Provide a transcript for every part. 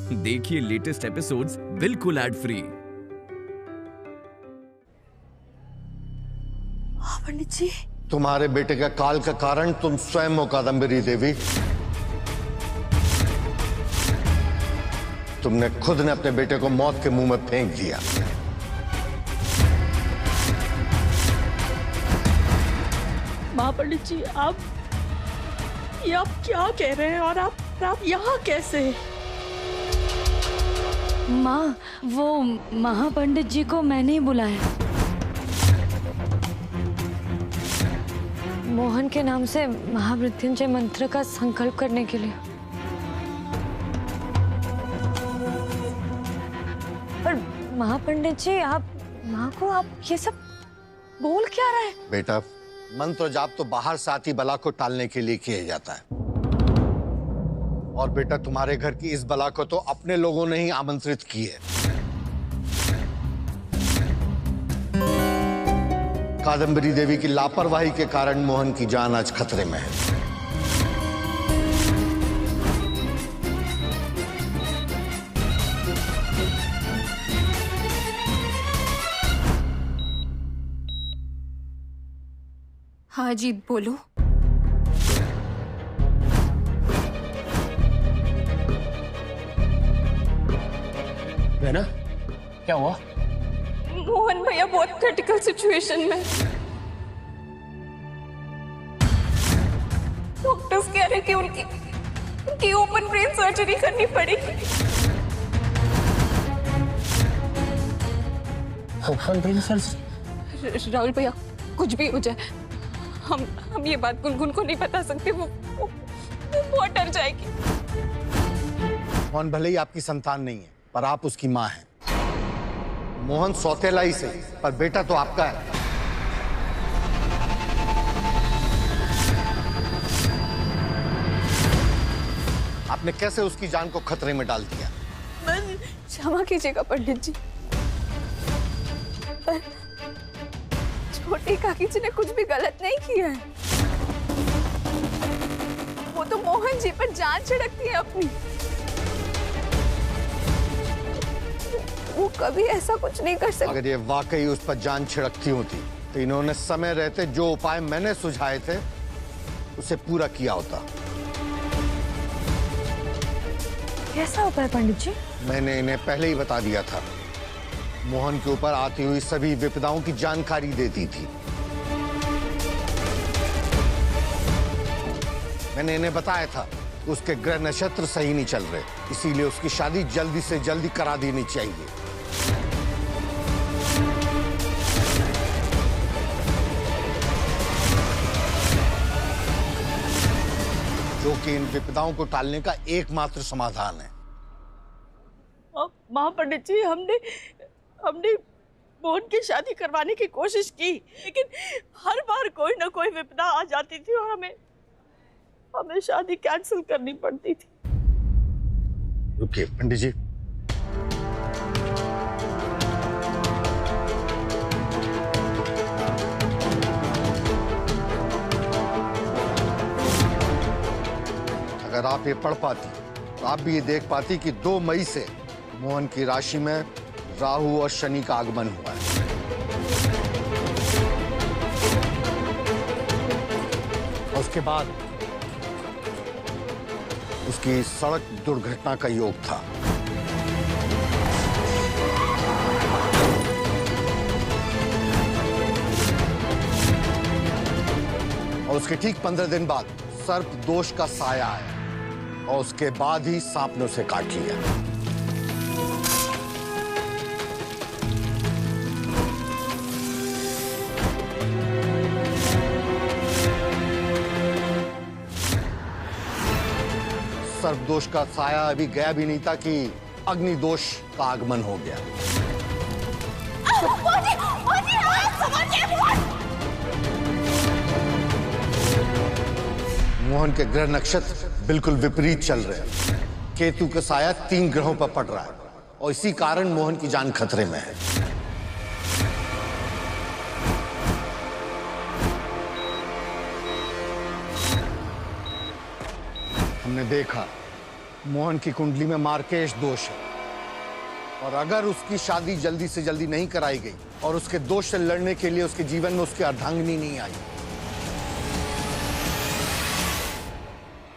देखिए latest episodes बिल्कुल ad free. पंडित जी, तुम्हारे बेटे का काल का कारण तुम स्वयं हो कादम्बरी देवी। तुमने खुद ने अपने बेटे को मौत के मुंह में फेंक दिया। पंडित जी, आप क्या कह रहे हैं और आप यहाँ कैसे? माँ, वो महापंडित जी को मैंने ही बुलाया। मोहन के नाम से महामृत्युंजय मंत्र का संकल्प करने के लिए। पर महापंडित जी, आप माँ को आप ये सब बोल क्या रहे हैं? बेटा, मंत्र जाप तो बाहर से आती बला को टालने के लिए किया जाता है। और बेटा, तुम्हारे घर की इस बला को तो अपने लोगों ने ही आमंत्रित की है। कादम्बरी देवी की लापरवाही के कारण मोहन की जान आज खतरे में है। हाँ जी, बोलो। ना क्या हुआ? मोहन भैया बहुत क्रिटिकल सिचुएशन में। डॉक्टर्स कह रहे कि उनकी ओपन ब्रेन सर्जरी करनी पड़ेगी। Open brain surgery? राहुल भैया, कुछ भी हो जाए, हम ये बात गुनगुन को नहीं बता सकते। वो बहुत डर जाएगी। मोहन भले ही आपकी संतान नहीं है, पर आप उसकी मां हैं। मोहन सौतेला ही सही, पर बेटा तो आपका है। आपने कैसे उसकी जान को खतरे में डाल दिया? क्षमा कीजिएगा पंडित जी, पर छोटी काकी जी ने कुछ भी गलत नहीं किया है। वो तो मोहन जी पर जान छिड़कती है अपनी। वो कभी ऐसा कुछ नहीं कर सकती। अगर ये वाकई उस पर जान छिड़कती होती तो इन्होंने समय रहते जो उपाय मैंने सुझाए थे उसे पूरा किया होता। कैसा उपाय पंडित जी? मैंने इन्हें पहले ही बता दिया था। मोहन के ऊपर आती हुई सभी विपदाओं की जानकारी दे दी थी। मैंने इन्हें बताया था उसके ग्रह नक्षत्र सही नहीं चल रहे, इसीलिए उसकी शादी जल्दी से जल्दी करा देनी चाहिए। जो कि इन विपदाओं को टालने का एकमात्र समाधान है। पंडित जी, हमने मोहन की शादी करवाने की कोशिश की, लेकिन हर बार कोई ना कोई विपदा आ जाती थी और हमें शादी कैंसिल करनी पड़ती थी। रुकिए पंडित जी, अगर आप ये पढ़ पाती तो आप भी ये देख पाती कि 2 मई से मोहन की राशि में राहु और शनि का आगमन हुआ है। और उसके बाद उसकी सड़क दुर्घटना का योग था। और उसके ठीक 15 दिन बाद सर्प दोष का साया आया और उसके बाद ही सांप ने उसे काट लिया। सर्प दोष का साया अभी गया भी नहीं था कि अग्नि दोष का आगमन हो गया। मोहन के ग्रह नक्षत्र बिल्कुल विपरीत चल रहे हैं। केतु का साया 3 ग्रहों पर पड़ रहा है और इसी कारण मोहन की जान खतरे में है। हमने देखा मोहन की कुंडली में मार्केश दोष है, और अगर उसकी शादी जल्दी से जल्दी नहीं कराई गई और उसके दोष से लड़ने के लिए उसके जीवन में उसकी अर्धांगिनी नहीं आई,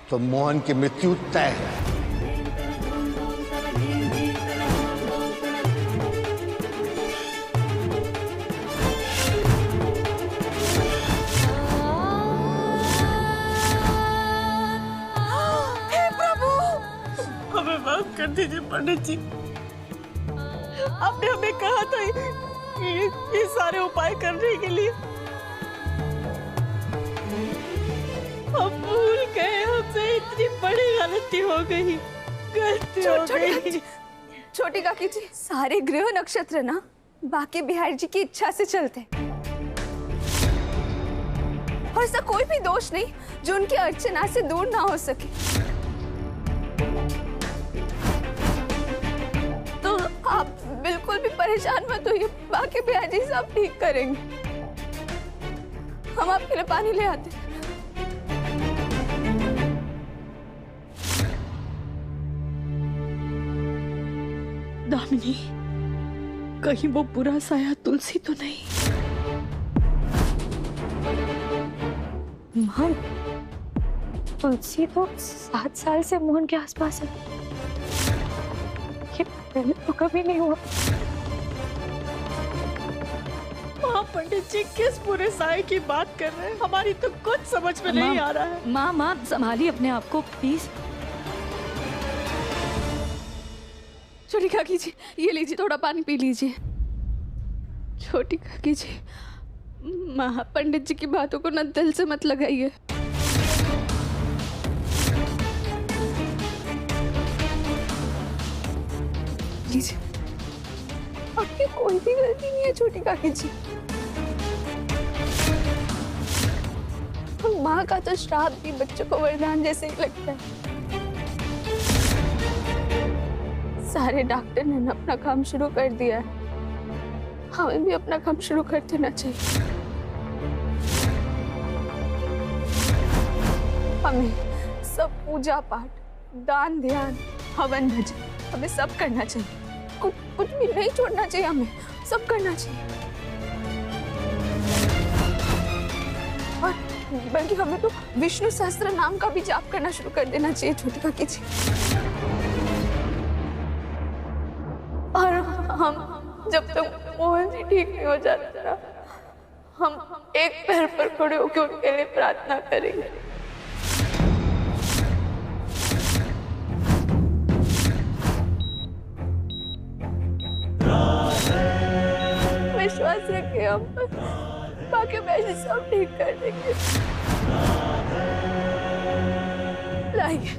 तो मोहन की मृत्यु तय है। हमें माफ कर दीजिए पंडित जी। आपने हमें कहा था ये सारे उपाय करने के लिए। हम भूल गए, हमसे इतनी बड़ी गलती हो गई, गलती हो गई। छोटी काकी जी, सारे ग्रह नक्षत्र ना बाकी बिहार जी की इच्छा से चलते, और ऐसा कोई भी दोष नहीं जो उनकी अर्चना से दूर ना हो सके। तो आप बिल्कुल भी परेशान मत होइए, बाकी बिहार जी सब ठीक करेंगे। हम आपके लिए पानी ले आते। दामिनी, कहीं वो बुरा साया तुलसी तो नहीं? माँ, तुलसी तो 7 साल से मोहन के आसपास है। ये पहले तो कभी नहीं हुआ। हाँ पंडित जी, किस पूरे साए की बात कर रहे हैं? हमारी तो कुछ समझ में नहीं आ रहा है। माँ संभालिए अपने आप को प्लीज। छोटी काकी जी, ये लीजिए, थोड़ा पानी पी लीजिए। छोटी काकी जी, पंडित जी की बातों को ना दिल से मत लगाइए। लीजिए, आपकी कोई भी गलती नहीं है छोटी काकी जी। माँ का तो श्राप भी बच्चों को वरदान जैसे ही लगता है। सारे डॉक्टर ने अपना काम शुरू कर दिया है, हमें भी अपना काम शुरू कर देना चाहिए। हमें सब पूजा पाठ, दान ध्यान, हवन भजन हमें सब करना चाहिए। कुछ भी नहीं छोड़ना चाहिए, हमें सब करना चाहिए। और बल्कि हमें तो विष्णु सहस्त्र नाम का भी जाप करना शुरू कर देना चाहिए छोटी काकी जी। और हम जब तक मोहन जी ठीक नहीं हो जाते ना, हम एक पैर पर खड़े होकर उनके लिए प्रार्थना करेंगे। विश्वास रखिए हम पर, बाकी वैसे सब ठीक कर देंगे। लाइए।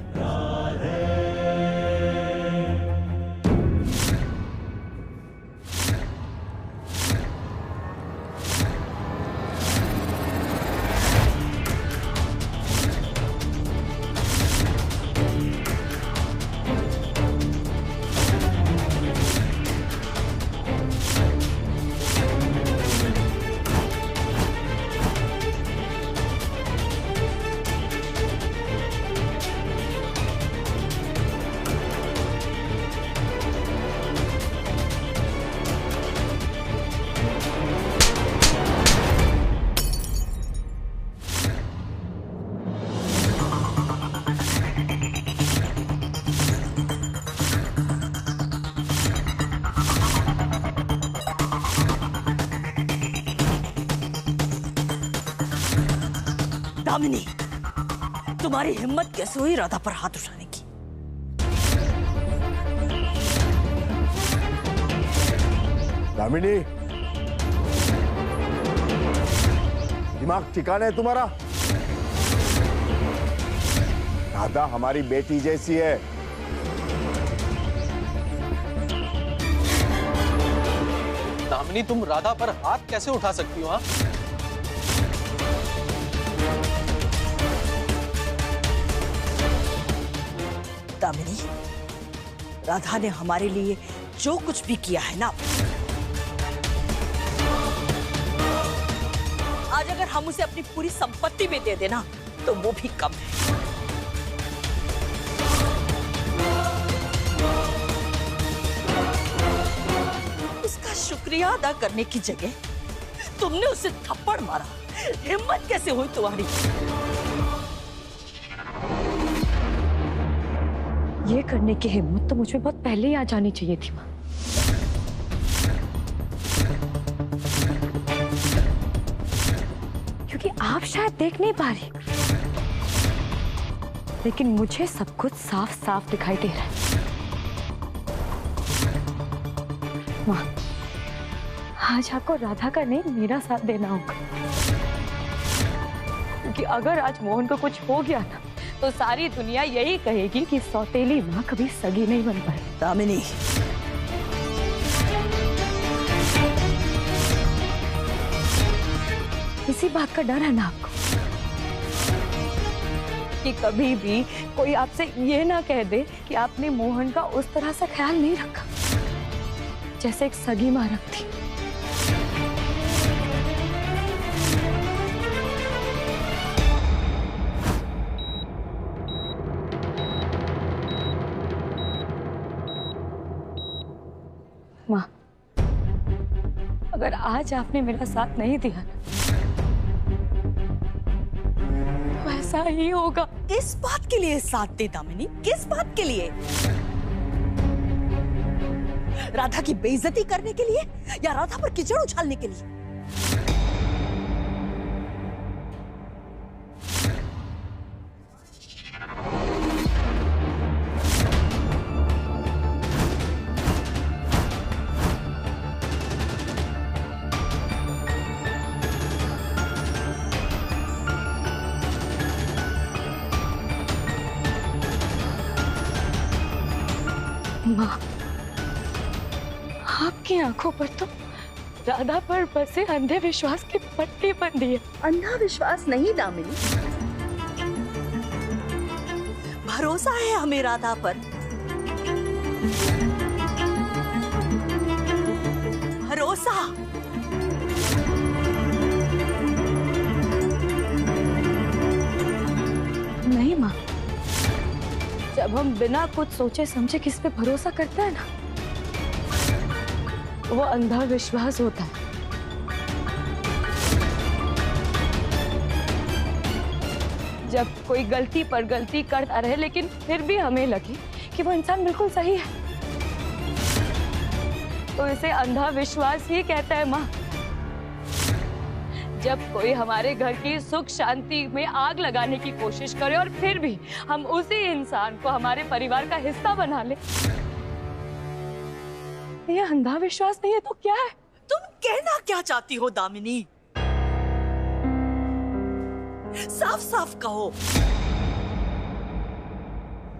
दामिनी, तुम्हारी हिम्मत कैसे हुई राधा पर हाथ उठाने की? दामिनी, दिमाग ठिकाने है तुम्हारा? राधा हमारी बेटी जैसी है। दामिनी, तुम राधा पर हाथ कैसे उठा सकती हो? हाँ, दामिनी, राधा ने हमारे लिए जो कुछ भी किया है ना, आज अगर हम उसे अपनी पूरी संपत्ति में दे देना तो वो भी कम है। शुक्रिया अदा करने की जगह तुमने उसे थप्पड़ मारा। हिम्मत कैसे हुई तुम्हारी? ये करने की हिम्मत तो मुझे बहुत पहले ही आ जानी चाहिए थी माँ। क्योंकि आप शायद देख नहीं पा रही, लेकिन मुझे सब कुछ साफ साफ दिखाई दे रहा है। माँ, आज आपको राधा का नहीं मेरा साथ देना होगा, क्योंकि अगर आज मोहन को कुछ हो गया ना तो सारी दुनिया यही कहेगी कि सौतेली माँ कभी सगी नहीं बन पाई। दामिनी, इसी बात का डर है ना आपको कि कभी भी कोई आपसे ये ना कह दे कि आपने मोहन का उस तरह से ख्याल नहीं रखा जैसे एक सगी माँ रखती। माँ, अगर आज आपने मेरा साथ नहीं दिया तो ऐसा ही होगा। किस बात के लिए साथ दे दामिनी? किस बात के लिए? राधा की बेइज्जती करने के लिए या राधा पर कीचड़ उछालने के लिए? माँ, आपकी आंखों पर तो राधा पर बसे अंधे विश्वास की पट्टी बंधी है। अंधा विश्वास नहीं दामिनी, भरोसा है हमें राधा पर। भरोसा। नहीं माँ, जब हम बिना कुछ सोचे समझे किस पे भरोसा करते हैं ना, वो अंधा विश्वास होता है। जब कोई गलती पर गलती करता रहे लेकिन फिर भी हमें लगे कि वो इंसान बिल्कुल सही है, तो इसे अंधा विश्वास ही कहते हैं माँ। जब कोई हमारे घर की सुख शांति में आग लगाने की कोशिश करे और फिर भी हम उसी इंसान को हमारे परिवार का हिस्सा बना ले, ये अंधा विश्वास नहीं है तो क्या है? तुम कहना क्या चाहती हो दामिनी? साफ साफ कहो।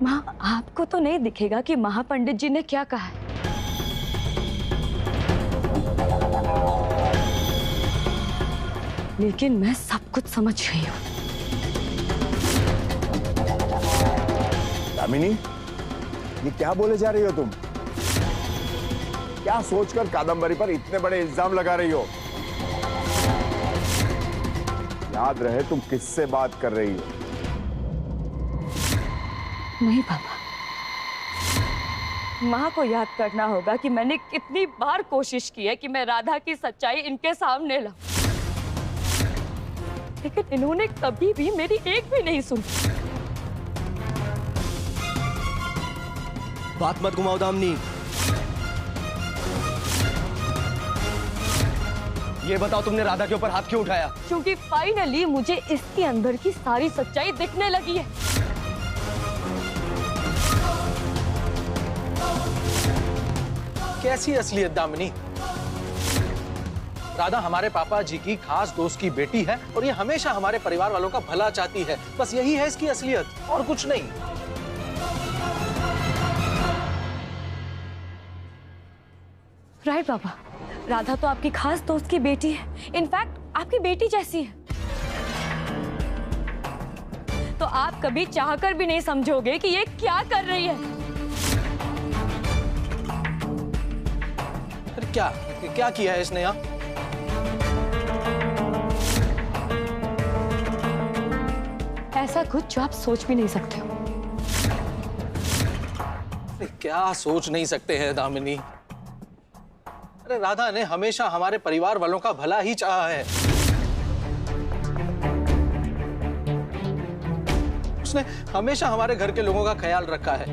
माँ, आपको तो नहीं दिखेगा कि महापंडित जी ने क्या कहा है, लेकिन मैं सब कुछ समझ गई हूँ। दामिनी, ये क्या बोले जा रही हो तुम? क्या सोचकर कादम्बरी पर इतने बड़े इल्जाम लगा रही हो? याद रहे तुम किससे बात कर रही हो। नहीं पापा, माँ को याद करना होगा कि मैंने कितनी बार कोशिश की है कि मैं राधा की सच्चाई इनके सामने लाऊं, लेकिन इन्होंने कभी भी मेरी एक भी नहीं सुनी। बात मत घुमाओ दामिनी। ये बताओ तुमने राधा के ऊपर हाथ क्यों उठाया? क्योंकि फाइनली मुझे इसके अंदर की सारी सच्चाई दिखने लगी है। कैसी असलियत दामिनी? राधा हमारे पापा जी की खास दोस्त की बेटी है और ये हमेशा हमारे परिवार वालों का भला चाहती है। बस यही है इसकी असलियत और कुछ नहीं। राइट पापा, राधा तो आपकी खास दोस्त की बेटी है, इनफैक्ट आपकी बेटी जैसी है। तो आप कभी चाहकर भी नहीं समझोगे कि ये क्या कर रही है। अरे क्या किया है इसने? यहाँ ऐसा कुछ जो आप सोच भी नहीं सकते हो। क्या सोच नहीं सकते हैं दामिनी? अरे राधा ने हमेशा हमारे परिवार वालों का भला ही चाहा है। उसने हमेशा हमारे घर के लोगों का ख्याल रखा है।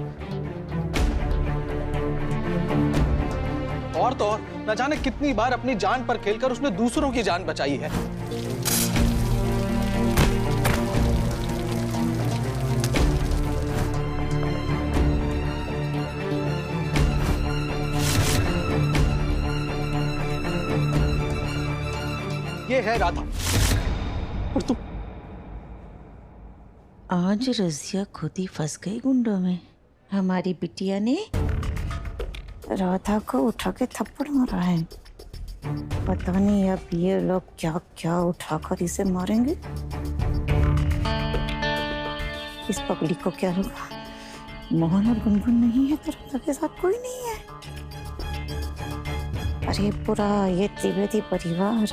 और तो और न जाने कितनी बार अपनी जान पर खेलकर उसने दूसरों की जान बचाई है। ये है राधा। और तुम? आज रजिया खुद ही फंस गई गुंडों में। हमारी बिटिया ने राधा को उठा के थप्पड़ मारा है। पता नहीं अब ये लोग क्या क्या उठाकर इसे मारेंगे। इस पगड़ी को क्या होगा? मोहन और गुनगुन नहीं है तो राधा के साथ कोई नहीं है। अरे पूरा ये त्रिवेदी परिवार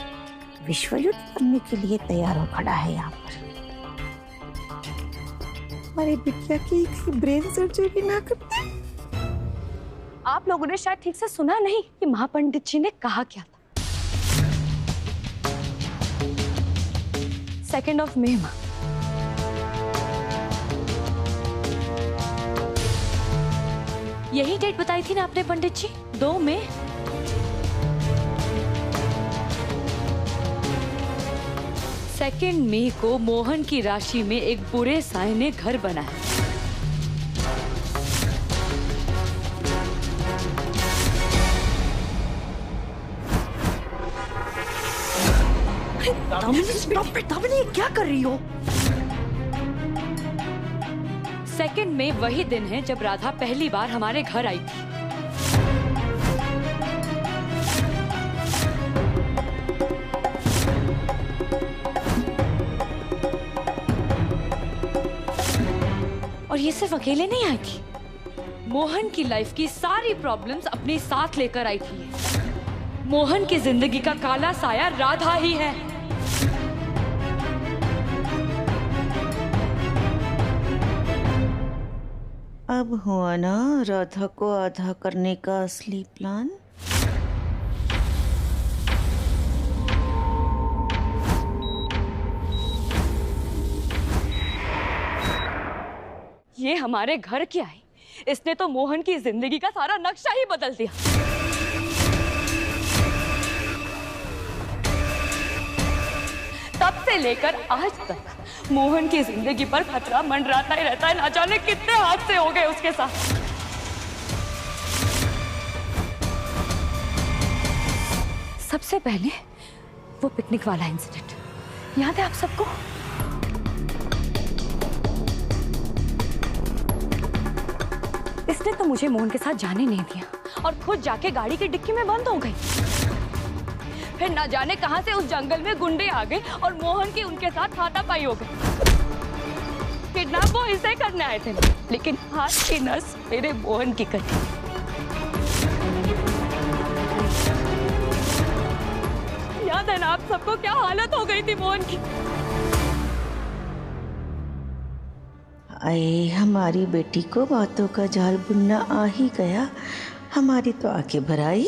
विश्व युद्ध करने के लिए तैयार हो खड़ा है यहाँ पर। हमारी बिटिया की ब्रेन सर्जरी ना करते। आप लोगों ने शायद ठीक से सुना नहीं कि महापंडित जी ने कहा क्या था। 2 मई मां। यही डेट बताई थी ना आपने पंडित जी? 2 मई। सेकेंड मई को मोहन की राशि में एक बुरे साए ने घर बनाया। दामिनी क्या कर रही हो? 2 मई वही दिन है जब राधा पहली बार हमारे घर आई थी। और ये सिर्फ अकेले नहीं आई थी, मोहन की लाइफ की सारी प्रॉब्लम्स अपने साथ लेकर आई थी। मोहन की जिंदगी का काला साया राधा ही है। अब हुआ ना राधा को आधा करने का असली प्लान। ये हमारे घर की आई, इसने तो मोहन की जिंदगी का सारा नक्शा ही बदल दिया। तब से लेकर आज तक मोहन की जिंदगी पर खतरा मंडराता ही रहता है। ना जाने कितने हादसे हो गए उसके साथ। सबसे पहले वो पिकनिक वाला इंसिडेंट याद है आप सबको? इसने तो मुझे मोहन के साथ जाने नहीं दिया और खुद जाके गाड़ी की डिक्की में बंद हो गई। फिर ना जाने कहां से उस जंगल में गुंडे आ गए और मोहन की उनके साथ हाथापाई हो गई। किडनैप वो इसे करने आए थे, लेकिन हाथ की नस मेरे मोहन की कटी। याद है ना आप सबको क्या हालत हो गई थी मोहन की? अरे हमारी बेटी को बातों का जाल बुनना आ ही गया। हमारी तो आंखें भर आई।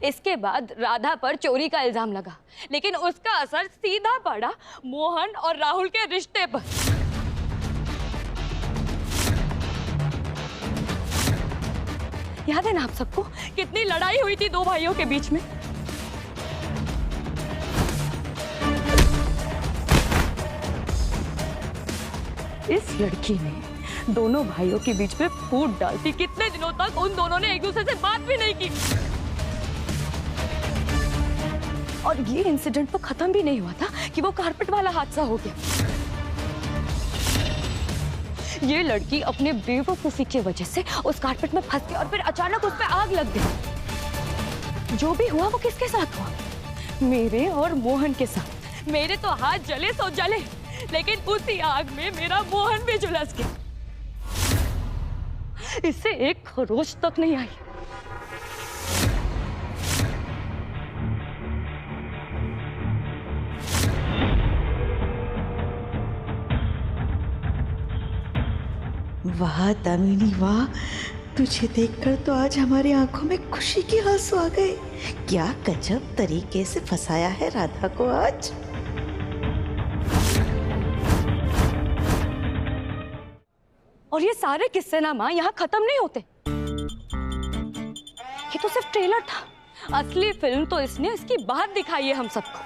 इसके बाद राधा पर चोरी का इल्जाम लगा, लेकिन उसका असर सीधा पड़ा मोहन और राहुल के रिश्ते पर। याद है ना आप सबको कितनी लड़ाई हुई थी 2 भाइयों के बीच में? इस लड़की ने दोनों भाइयों के बीच में फूट डालती। कितने दिनों तक उन दोनों ने एक दूसरे से बात भी नहीं की। और ये इंसिडेंट तो खत्म भी नहीं हुआ था कि वो कारपेट वाला हादसा हो गया। ये लड़की अपने बेवकूफी की वजह से उस कारपेट में फंस गई और फिर अचानक उस पर आग लग गई। जो भी हुआ वो किसके साथ हुआ? मेरे और मोहन के साथ। मेरे तो हाथ जले सो जले, लेकिन उसी आग में मेरा मोहन भी झुलस गया। इससे एक खरोच तक नहीं आई। वाह दामिनी वाह, तुझे देखकर तो आज हमारी आंखों में खुशी के आंसू आ गए। क्या गजब तरीके से फंसाया है राधा को आज। और ये सारे किस्से ना माँ यहाँ खत्म नहीं होते। ये तो सिर्फ ट्रेलर था, असली फिल्म तो इसने इसकी बात दिखाई है हम सबको।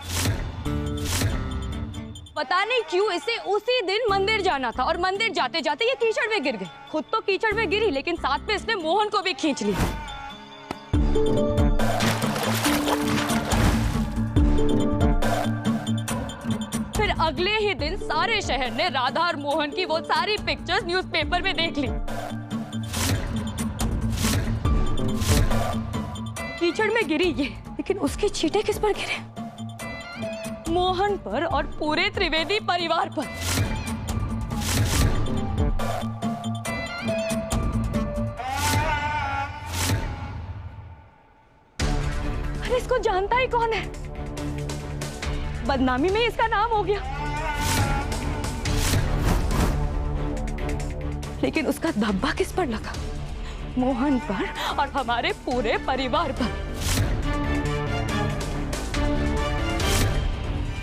पता नहीं क्यों इसे उसी दिन मंदिर जाना था और मंदिर जाते जाते ये कीचड़ में गिर गई। खुद तो कीचड़ में गिरी लेकिन साथ में इसने मोहन को भी खींच लिया। फिर अगले ही दिन सारे शहर ने राधा और मोहन की वो सारी पिक्चर्स न्यूज़पेपर में देख ली। कीचड़ में गिरी ये, लेकिन उसके छींटे किस पर गिरे? मोहन पर और पूरे त्रिवेदी परिवार पर। अरे इसको जानता ही कौन है? बदनामी में इसका नाम हो गया, लेकिन उसका धब्बा किस पर लगा? मोहन पर और हमारे पूरे परिवार पर।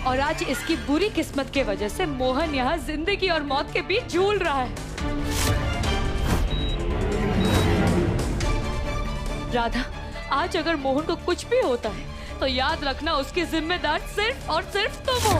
और आज इसकी बुरी किस्मत के वजह से मोहन यहाँ जिंदगी और मौत के बीच झूल रहा है। राधा, आज अगर मोहन को कुछ भी होता है तो याद रखना उसकी जिम्मेदार सिर्फ और सिर्फ तुम हो।